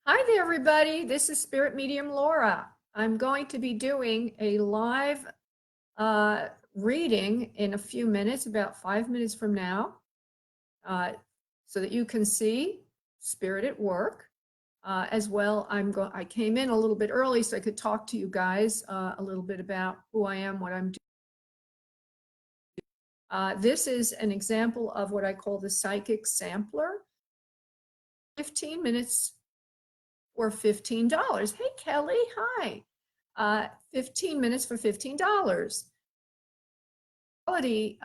Hi there, everybody. This is Spirit Medium Laura. I'm going to be doing a live reading in a few minutes, about 5 minutes from now, so that you can see Spirit at work. As well, I came in a little bit early so I could talk to you guys a little bit about who I am, what I'm doing. This is an example of what I call the psychic sampler. 15 minutes or $15. Hey, Kelly, hi. 15 minutes for $15. Quality,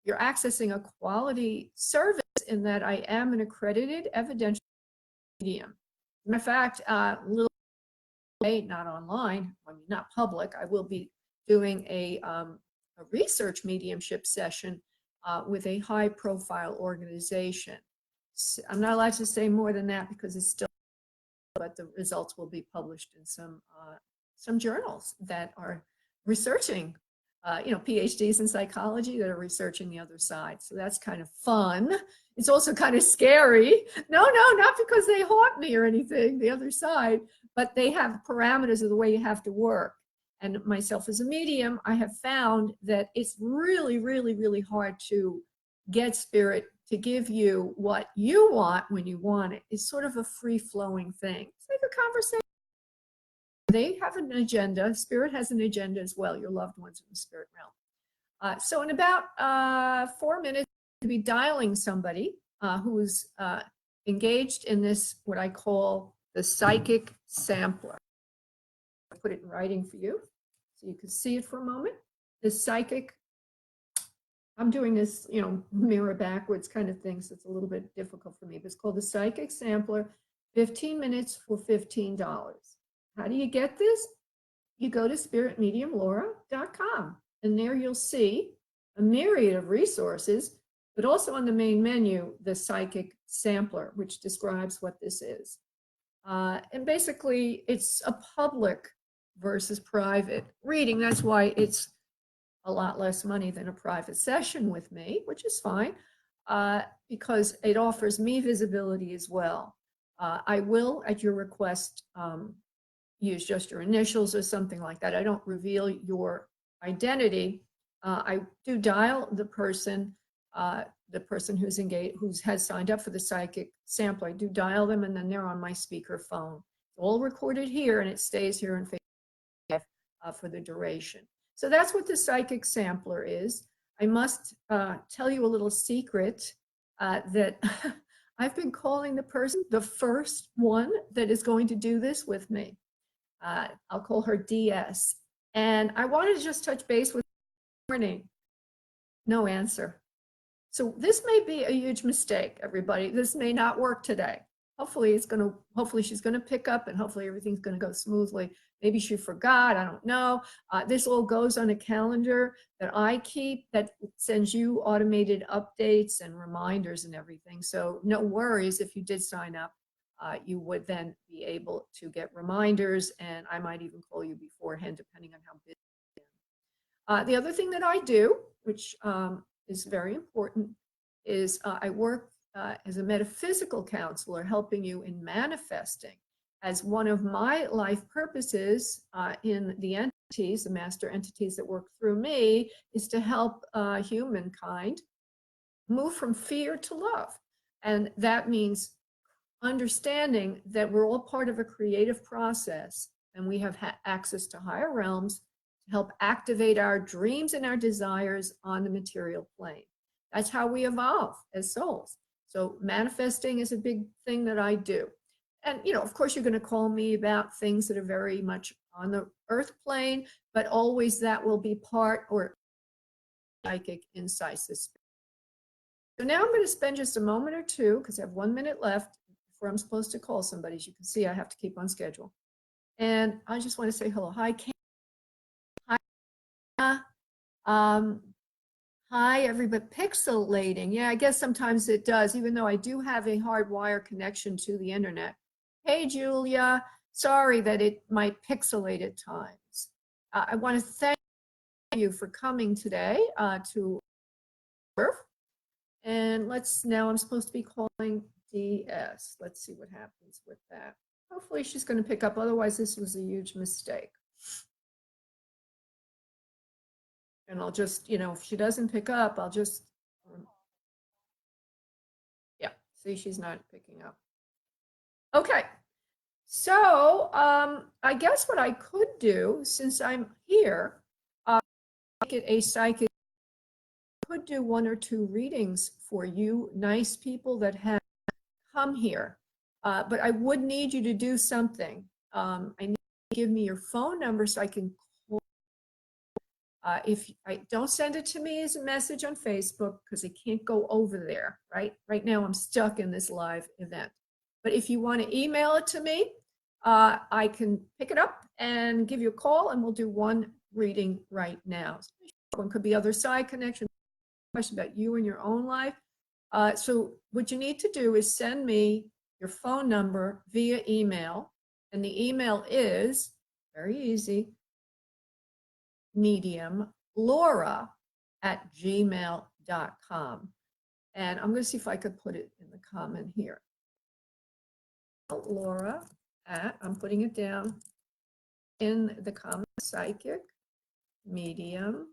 you're accessing a quality service in that I am an accredited evidential medium. Matter of fact, little late, not online, I mean, not public, I will be doing a research mediumship session with a high profile organization. So I'm not allowed to say more than that because it's still, but the results will be published in some journals that are researching, PhDs in psychology that are researching the other side. So that's kind of fun. It's also kind of scary. No, not because they haunt me or anything, the other side, but they have parameters of the way you have to work. And myself as a medium, I have found that it's really, really, really hard to get spirit to give you what you want when you want it. It's sort of a free-flowing thing. It's like a conversation. They have an agenda. Spirit has an agenda as well, your loved ones in the spirit realm. So in about 4 minutes, to be dialing somebody who's engaged in this, what I call the psychic sampler. I'll put it in writing for you so you can see it for a moment. The psychic, I'm doing this, mirror backwards kind of thing, so it's a little bit difficult for me, but it's called the Psychic Sampler, 15 minutes for $15. How do you get this? You go to spiritmediumlaura.com, and there you'll see a myriad of resources, but also on the main menu, the Psychic Sampler, which describes what this is. And basically, it's a public versus private reading. That's why it's a lot less money than a private session with me, which is fine, because it offers me visibility as well. I will, at your request, use just your initials or something like that. I don't reveal your identity. I do dial the person who's engaged, who has signed up for the psychic sampler. I do dial them, and then they're on my speaker phone. It's all recorded here, and it stays here in Facebook for the duration. So that's what the psychic sampler is. I must tell you a little secret that I've been calling the person, the first one that is going to do this with me. I'll call her DS. And I wanted to just touch base with her morning. No answer. So this may be a huge mistake, everybody. This may not work today. Hopefully she's gonna pick up, and hopefully everything's gonna go smoothly. Maybe she forgot, I don't know. This all goes on a calendar that I keep that sends you automated updates and reminders and everything. So no worries if you did sign up. You would then be able to get reminders, and I might even call you beforehand, depending on how busy I am. The other thing that I do, which is very important, is I work as a metaphysical counselor, helping you in manifesting. As one of my life purposes in the entities, the master entities that work through me, is to help humankind move from fear to love. And that means understanding that we're all part of a creative process, and we have access to higher realms to help activate our dreams and our desires on the material plane. That's how we evolve as souls. So manifesting is a big thing that I do. And, of course, you're going to call me about things that are very much on the earth plane, but always that will be part or psychic insights. So now I'm going to spend just a moment or two, because I have 1 minute left before I'm supposed to call somebody. As you can see, I have to keep on schedule. And I just want to say hello. Hi, Kate. Hi. Hi, everybody. Pixelating. Yeah, I guess sometimes it does, even though I do have a hardwire connection to the internet. Hey, Julia. Sorry that it might pixelate at times. I want to thank you for coming today to Earth. And now I'm supposed to be calling DS. Let's see what happens with that. Hopefully she's going to pick up. Otherwise, this was a huge mistake. And I'll just, if she doesn't pick up, I'll just, yeah, see, she's not picking up. Okay. So I guess what I could do, since I'm here, make it a psychic, could do 1 or 2 readings for you nice people that have come here. But I would need you to do something. I need you to give me your phone number so I can call. If I don't send it to me as a message on Facebook, because it can't go over there, right? Right now I'm stuck in this live event. But if you want to email it to me, I can pick it up and give you a call, and we'll do 1 reading right now. One could be other side connection, question about you and your own life. So what you need to do is send me your phone number via email, and the email is very easy, mediumlaura@gmail.com. And I'm going to see if I could put it in the comment here. Laura I'm putting it down in the comment, psychic medium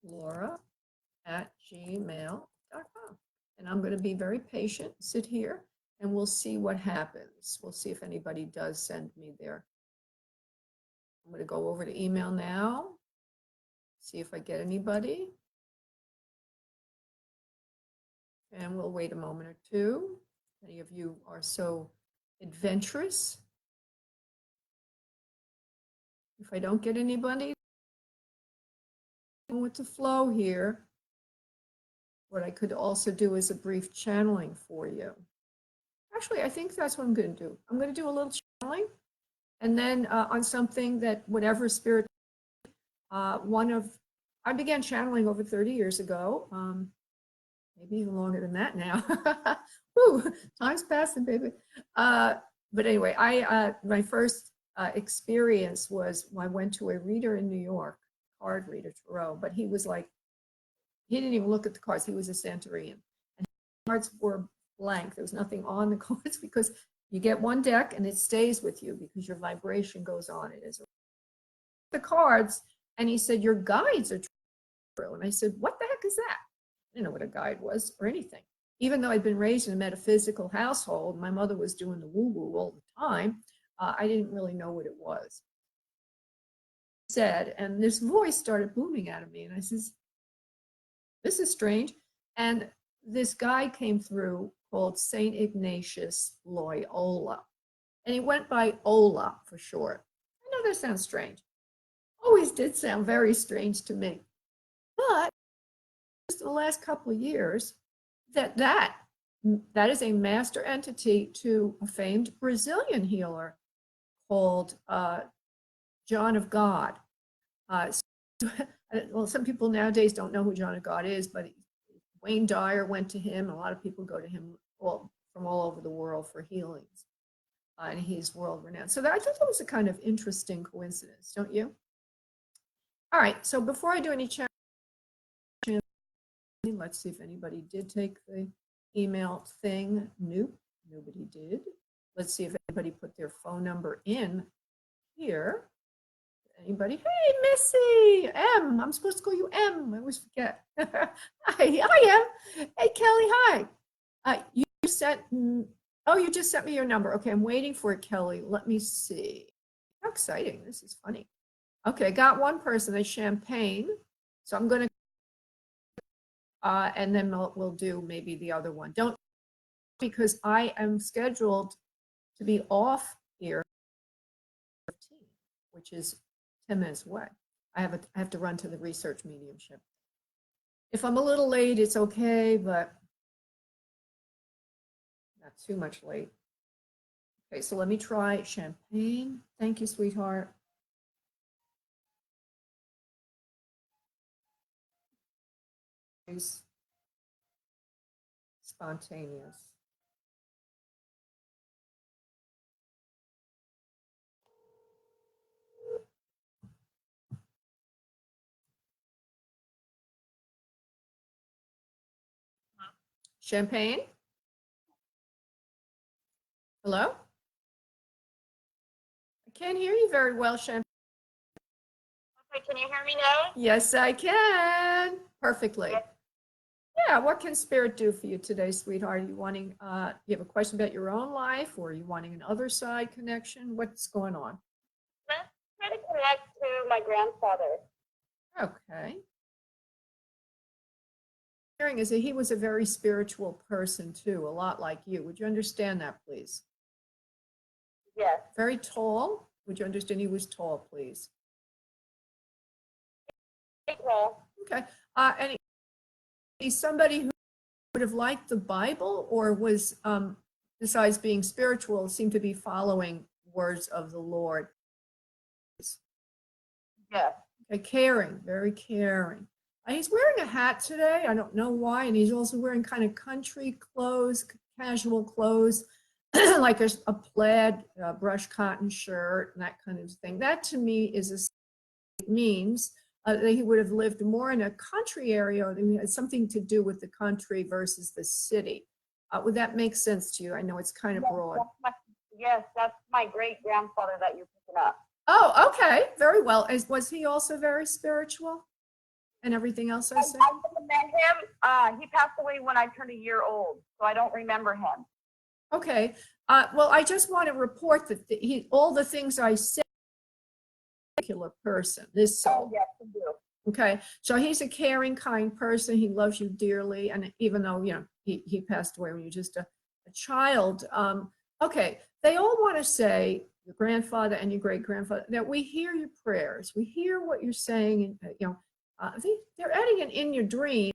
Laura@gmail.com. And I'm going to be very patient, sit here, and we'll see what happens. We'll see if anybody does send me there. I'm going to go over to email now, see if I get anybody. And we'll wait a moment or 2. Many of you are so adventurous. If I don't get anybody with the flow here, what I could also do is a brief channeling for you. Actually, I think that's what I'm going to do. I'm going to do a little channeling, and then on something that whatever spirit, I began channeling over 30 years ago, maybe even longer than that now. Woo, time's passing, baby. But anyway, my first experience was when I went to a reader in New York, card reader, Tarot, but he was like, he didn't even look at the cards. He was a Santorian. And the cards were blank. There was nothing on the cards because you get 1 deck and it stays with you because your vibration goes on it. As the cards, and he said, your guides are true. And I said, what the heck is that? I didn't know what a guide was or anything. Even though I'd been raised in a metaphysical household, my mother was doing the woo-woo all the time, I didn't really know what it was. Said, and this voice started booming out of me, and I says, this is strange. And this guy came through called St. Ignatius Loyola, and he went by Ola for short. I know that sounds strange. Always did sound very strange to me. But just the last couple of years, that is a master entity to a famed Brazilian healer called John of God. Well, some people nowadays don't know who John of God is, but Wayne Dyer went to him. A lot of people go to him from all over the world for healings, and he's world renowned. So I thought that was a kind of interesting coincidence, don't you? All right, so before I do any chat, let's see if anybody did take the email thing. Nope, nobody did. Let's see if anybody put their phone number in here. Anybody? Hey, Missy, M. I'm supposed to call you M. I always forget. Hi, M. Hey, Kelly, hi. You just sent me your number. Okay, I'm waiting for it, Kelly. Let me see. How exciting. This is funny. Okay, got one person, a Champagne. So I'm going to, and then we'll do maybe the other one. Don't, because I am scheduled to be off here, which is 10 minutes away. I have to run to the research mediumship. If I'm a little late, it's okay, but not too much late. Okay, so let me try Champagne. Thank you, sweetheart. Spontaneous. Champagne? Hello? Can't hear you very well, Champagne. Okay, can you hear me now? Yes, I can. Perfectly. Yes. Yeah, what can Spirit do for you today, sweetheart? Are you wanting, you have a question about your own life, or are you wanting an other side connection? What's going on? Let's try to connect to my grandfather. Okay. Hearing is that he was a very spiritual person too, a lot like you. Would you understand that, please? Yes. Very tall. Would you understand he was tall, please? Well, Okay. And he's somebody who would have liked the Bible, or was, besides being spiritual, seemed to be following words of the Lord. yes. Okay, caring, very caring. He's wearing a hat today. I don't know why. And he's also wearing kind of country clothes, casual clothes, like a plaid brush cotton shirt and that kind of thing. That to me is means that he would have lived more in a country area, or it had something to do with the country versus the city. Would that make sense to you? I know it's kind of broad. Yes, that's my great grandfather that you're picking up. Oh, okay, very well. Was he also very spiritual and everything else I said? I never met him. He passed away when I turned a year old, so I don't remember him. Okay. Well, I just want to report that all the things I said, particular person, this soul. Oh, yes, I do. Okay, so he's a caring, kind person. He loves you dearly, and even though he passed away when you were just a child. Okay, they all want to say, your grandfather and your great grandfather, that we hear your prayers, we hear what you're saying, and they're adding it in your dream,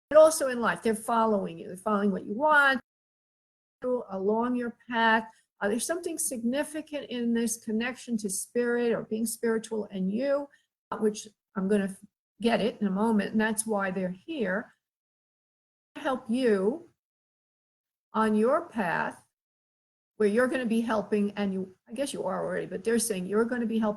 but also in life. They're following you. They're following what you want along your path. There's something significant in this connection to spirit or being spiritual and you, which I'm going to get it in a moment, and that's why they're here to help you on your path, where you're going to be helping, and I guess you are already, but they're saying you're going to be helping,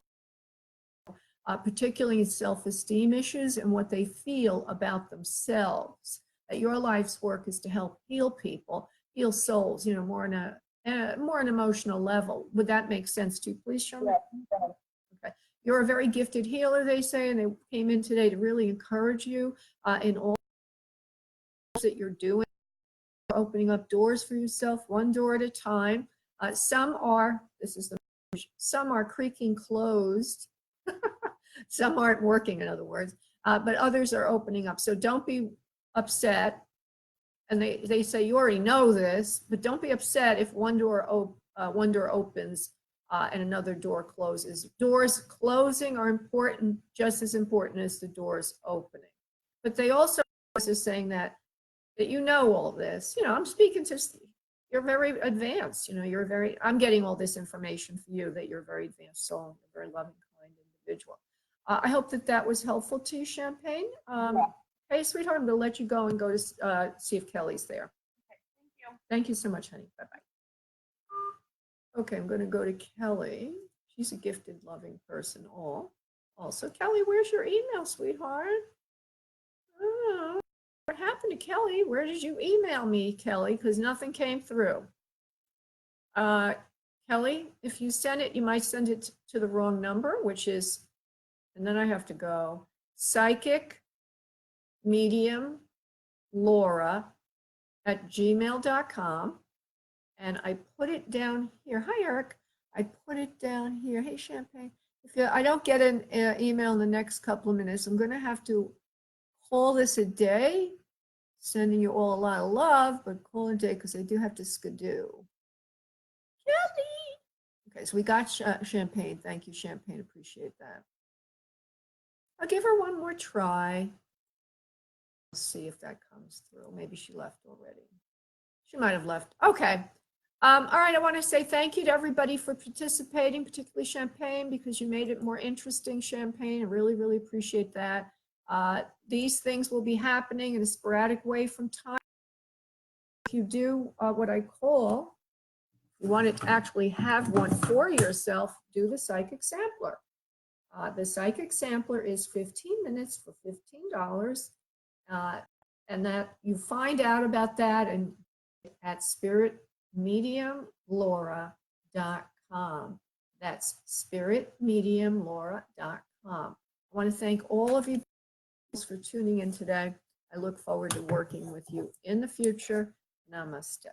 particularly in self-esteem issues and what they feel about themselves. That your life's work is to help heal people, heal souls, more on an emotional level. Would that make sense to you? Please show me. Yes. Okay. You're a very gifted healer, they say, and they came in today to really encourage you in all that you're doing, opening up doors for yourself, one door at a time. Some are creaking closed. Some aren't working, in other words, but others are opening up. So don't be upset. And they say you already know this, but don't be upset if one door opens and another door closes. Doors closing are important, just as important as the doors opening. But they also are saying that you know all this. I'm speaking to, you're very advanced. I'm getting all this information for you, that you're a very advanced soul, a very loving, kind individual. I hope that was helpful to you, Champagne. Yeah. Hey, sweetheart, I'm going to let you go and go to see if Kelly's there. Okay, thank you. Thank you so much, honey. Bye-bye. Okay, I'm going to go to Kelly. She's a gifted, loving person also. Kelly, where's your email, sweetheart? Oh, what happened to Kelly? Where did you email me, Kelly? Because nothing came through. Kelly, if you send it, you might send it to the wrong number, which is, and then I have to go, psychic medium Laura@gmail.com, and I put it down here. Hi, Eric. I put it down here. Hey, Champagne. If I don't get an email in the next couple of minutes, I'm going to have to call this a day. Sending you all a lot of love, but call it a day because I do have to skidoo. Kelly. Okay, so we got Champagne. Thank you, Champagne. Appreciate that. I'll give her one more try. We'll see if that comes through. Maybe she left already. She might have left. Okay. All right. I want to say thank you to everybody for participating, particularly Champagne, because you made it more interesting, Champagne. I really, really appreciate that. These things will be happening in a sporadic way from time. If you do what I call, you want to actually have one for yourself, do the Psychic Sampler. The Psychic Sampler is 15 minutes for $15. And that you find out about that and at spiritmediumlaura.com. That's spiritmediumlaura.com. I want to thank all of you for tuning in today. I look forward to working with you in the future. Namaste.